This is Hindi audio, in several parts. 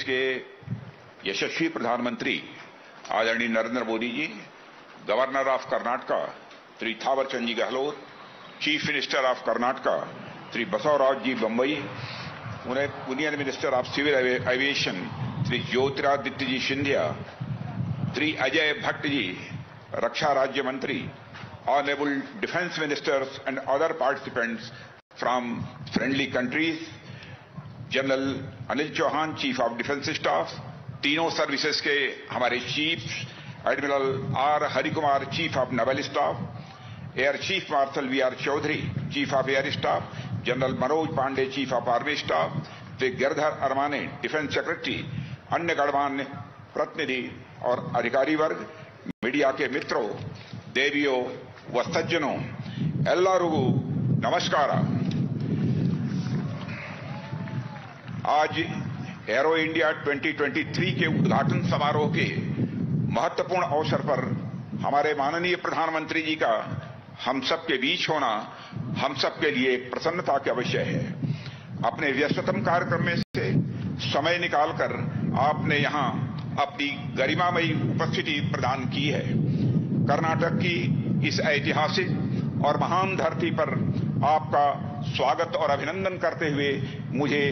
के यशस्वी प्रधानमंत्री आदरणीय Narendra Modi ji, governor of Karnataka Shri Thawarchand ji Gehlot, chief minister of Karnataka Shri Basavaraj ji Bommai, union minister of civil aviation Shri Jyotiraditya ji Scindia, Shri Ajay Bhatt ji रक्षा राज्य मंत्री, honourable defence ministers and other participants from friendly countries, general Anil Chauhan chief of defence staff, तीनों सर्विसेज के हमारे chief, admiral R Harikumar chief of naval staff, air chief marshal we are Chaudhari chief of air staff, general Manoj Pande chief of army staff, Shri Girdhar Aramane defence secretary, अन्य गणमान्य प्रतिनिधि और अधिकारी वर्ग, मीडिया के मित्रों, देवियों व सज्जनों, एल्लारुगु नमस्कार। आज एरो इंडिया 2023 के उद्घाटन समारोह के महत्वपूर्ण अवसर पर हमारे माननीय प्रधानमंत्री जी का हम सबके बीच होना हम सबके लिए प्रसन्नता का विषय है। अपने व्यस्ततम कार्यक्रम में से समय निकालकर आपने यहां अपनी गरिमामयी उपस्थिति प्रदान की है। कर्नाटक की इस ऐतिहासिक और महान धरती पर आपका स्वागत और अभिनंदन करते हुए मुझे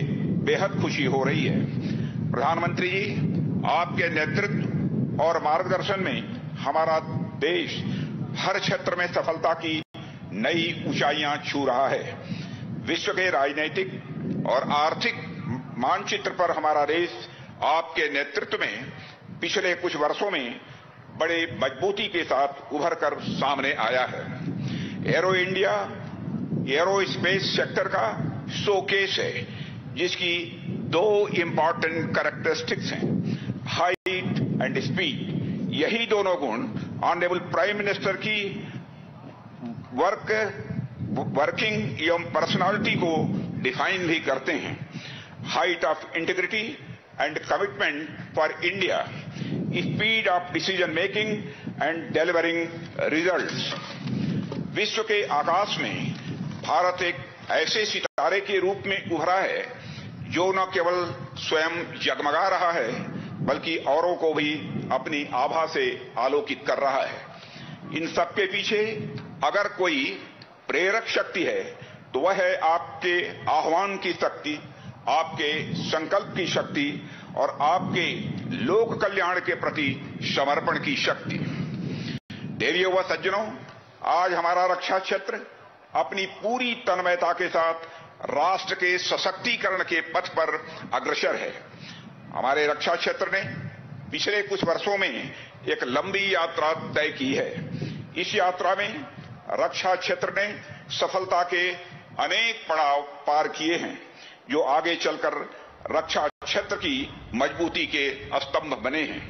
बेहद खुशी हो रही है। प्रधानमंत्री जी, आपके नेतृत्व और मार्गदर्शन में हमारा देश हर क्षेत्र में सफलता की नई ऊंचाइयां छू रहा है। विश्व के राजनीतिक और आर्थिक मानचित्र पर हमारा देश आपके नेतृत्व में पिछले कुछ वर्षों में बड़े मजबूती के साथ उभर कर सामने आया है। Arrow India arrow space sector का शोकेस है, जिसकी दो इंपॉर्टेंट कैरेक्टरिस्टिक्स हैं, हाइट एंड स्पीड। यही दोनों गुण ऑनरेबल प्राइम मिनिस्टर की वर्किंग एवं पर्सनालिटी को डिफाइन भी करते हैं। Height of integrity and commitment for India, speed of decision making and delivering results. विश्व के आकाश में भारत एक ऐसे सितारे के रूप में उभरा है जो न केवल स्वयं जगमगा रहा है बल्कि औरों को भी अपनी आभा से आलोकित कर रहा है। इन सबके पीछे अगर कोई प्रेरक शक्ति है तो वह है आपके आह्वान की शक्ति, आपके संकल्प की शक्ति और आपके लोक कल्याण के प्रति समर्पण की शक्ति। देवियों व सज्जनों, आज हमारा रक्षा क्षेत्र अपनी पूरी तन्मयता के साथ राष्ट्र के सशक्तिकरण के पथ पर अग्रसर है। हमारे रक्षा क्षेत्र ने पिछले कुछ वर्षों में एक लंबी यात्रा तय की है। इस यात्रा में रक्षा क्षेत्र ने सफलता के अनेक पड़ाव पार किए हैं, जो आगे चलकर रक्षा क्षेत्र की मजबूती के स्तंभ बने हैं।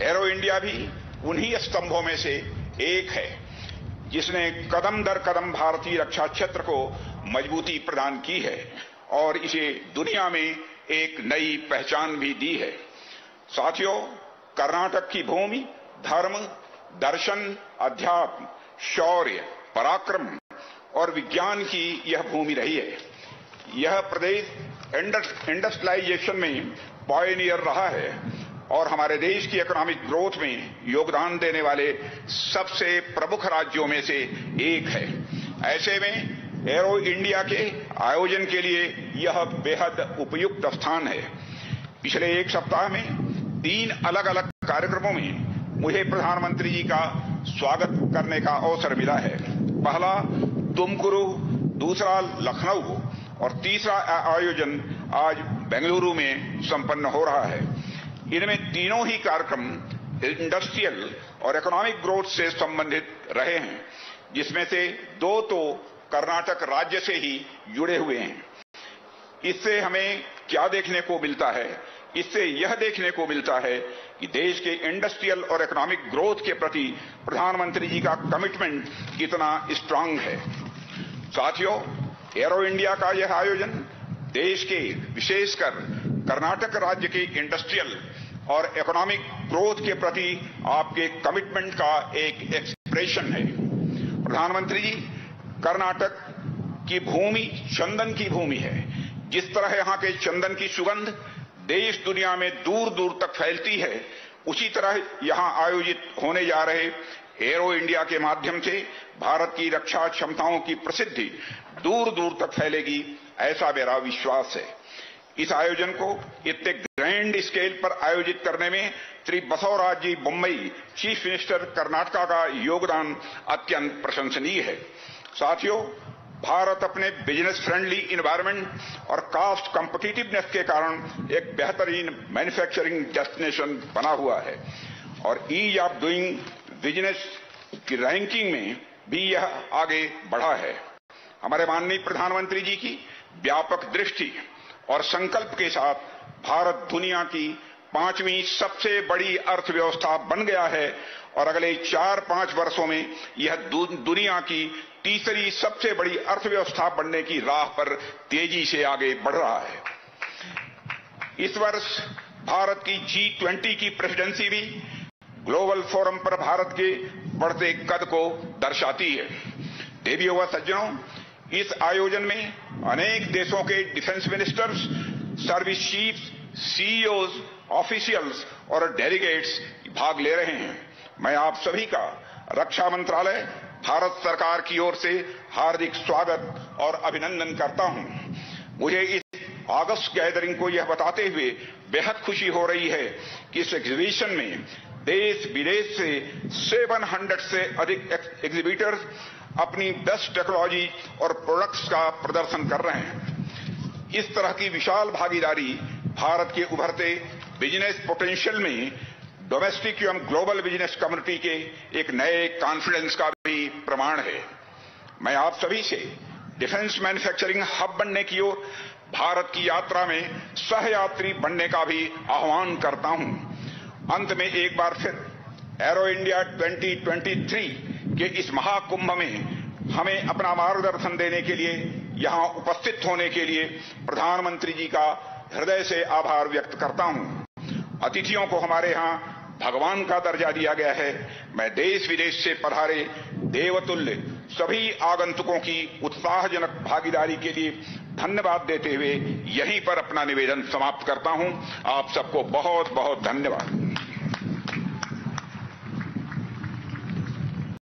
एरो इंडिया भी उन्हीं स्तंभों में से एक है, जिसने कदम दर कदम भारतीय रक्षा क्षेत्र को मजबूती प्रदान की है और इसे दुनिया में एक नई पहचान भी दी है। साथियों, कर्नाटक की भूमि धर्म, दर्शन, अध्यात्म, शौर्य, पराक्रम और विज्ञान की यह भूमि रही है। यह प्रदेश इंडस्ट्रियलाइजेशन में पायनियर रहा है और हमारे देश की इकोनॉमिक ग्रोथ में योगदान देने वाले सबसे प्रमुख राज्यों में से एक है। ऐसे में एरो इंडिया के आयोजन के लिए यह बेहद उपयुक्त स्थान है। पिछले एक सप्ताह में 3 अलग अलग कार्यक्रमों में मुझे प्रधानमंत्री जी का स्वागत करने का अवसर मिला है। पहला तुमकुरु, दूसरा लखनऊ और तीसरा आयोजन आज बेंगलुरु में संपन्न हो रहा है। इनमें तीनों ही कार्यक्रम इंडस्ट्रियल और इकोनॉमिक ग्रोथ से संबंधित रहे हैं, जिसमें से 2 तो कर्नाटक राज्य से ही जुड़े हुए हैं। इससे हमें क्या देखने को मिलता है? इससे यह देखने को मिलता है कि देश के इंडस्ट्रियल और इकोनॉमिक ग्रोथ के प्रति प्रधानमंत्री जी का कमिटमेंट कितना स्ट्रांग है। साथियों, एरो इंडिया का यह आयोजन देश के, विशेषकर कर्नाटक राज्य के इंडस्ट्रियल और इकोनॉमिक ग्रोथ के प्रति आपके कमिटमेंट का एक एक्सप्रेशन है। प्रधानमंत्री जी, कर्नाटक की भूमि चंदन की भूमि है। जिस तरह यहां के चंदन की सुगंध देश दुनिया में दूर दूर तक फैलती है, उसी तरह यहां आयोजित होने जा रहे एरो इंडिया के माध्यम से भारत की रक्षा क्षमताओं की प्रसिद्धि दूर दूर तक फैलेगी, ऐसा मेरा विश्वास है। इस आयोजन को इतने ग्रैंड स्केल पर आयोजित करने में श्री बसवराज जी बोम्मई, चीफ मिनिस्टर कर्नाटका का योगदान अत्यंत प्रशंसनीय है। साथियों, भारत अपने बिजनेस फ्रेंडली इन्वायरमेंट और कॉस्ट कॉम्पिटिटिवनेस के कारण एक बेहतरीन मैन्युफैक्चरिंग डेस्टिनेशन बना हुआ है और ईज ऑफ डूइंग बिजनेस की रैंकिंग में भी यह आगे बढ़ा है। हमारे माननीय प्रधानमंत्री जी की व्यापक दृष्टि और संकल्प के साथ भारत दुनिया की 5वीं सबसे बड़ी अर्थव्यवस्था बन गया है और अगले 4-5 वर्षों में यह दुनिया की तीसरी सबसे बड़ी अर्थव्यवस्था बनने की राह पर तेजी से आगे बढ़ रहा है। इस वर्ष भारत की G20 की प्रेसिडेंसी भी ग्लोबल फोरम पर भारत के बढ़ते कद को दर्शाती है। देवियों व सज्जनों, इस आयोजन में अनेक देशों के defence ministers, service chiefs, CEOs, officials और डेलीगेट्स भाग ले रहे हैं। मैं आप सभी का रक्षा मंत्रालय, भारत सरकार की ओर से हार्दिक स्वागत और अभिनंदन करता हूं। मुझे इस अगस्त गैदरिंग को यह बताते हुए बेहद खुशी हो रही है कि इस एग्जीबिशन में देश विदेश से 700 से अधिक एग्जीबिटर्स अपनी बेस्ट टेक्नोलॉजी और प्रोडक्ट्स का प्रदर्शन कर रहे हैं। इस तरह की विशाल भागीदारी भारत के उभरते बिजनेस पोटेंशियल में डोमेस्टिक एवं ग्लोबल बिजनेस कम्युनिटी के एक नए कॉन्फिडेंस का भी प्रमाण है। मैं आप सभी से डिफेंस मैन्युफैक्चरिंग हब बनने की ओर भारत की यात्रा में सहयात्री बनने का भी आह्वान करता हूं। अंत में एक बार फिर एरो इंडिया 2023 के इस महाकुंभ में हमें अपना मार्गदर्शन देने के लिए, यहां उपस्थित होने के लिए प्रधानमंत्री जी का हृदय से आभार व्यक्त करता हूं। अतिथियों को हमारे यहां भगवान का दर्जा दिया गया है। मैं देश विदेश से पधारे देवतुल्य सभी आगंतुकों की उत्साहजनक भागीदारी के लिए धन्यवाद देते हुए यहीं पर अपना निवेदन समाप्त करता हूं। आप सबको बहुत बहुत धन्यवाद।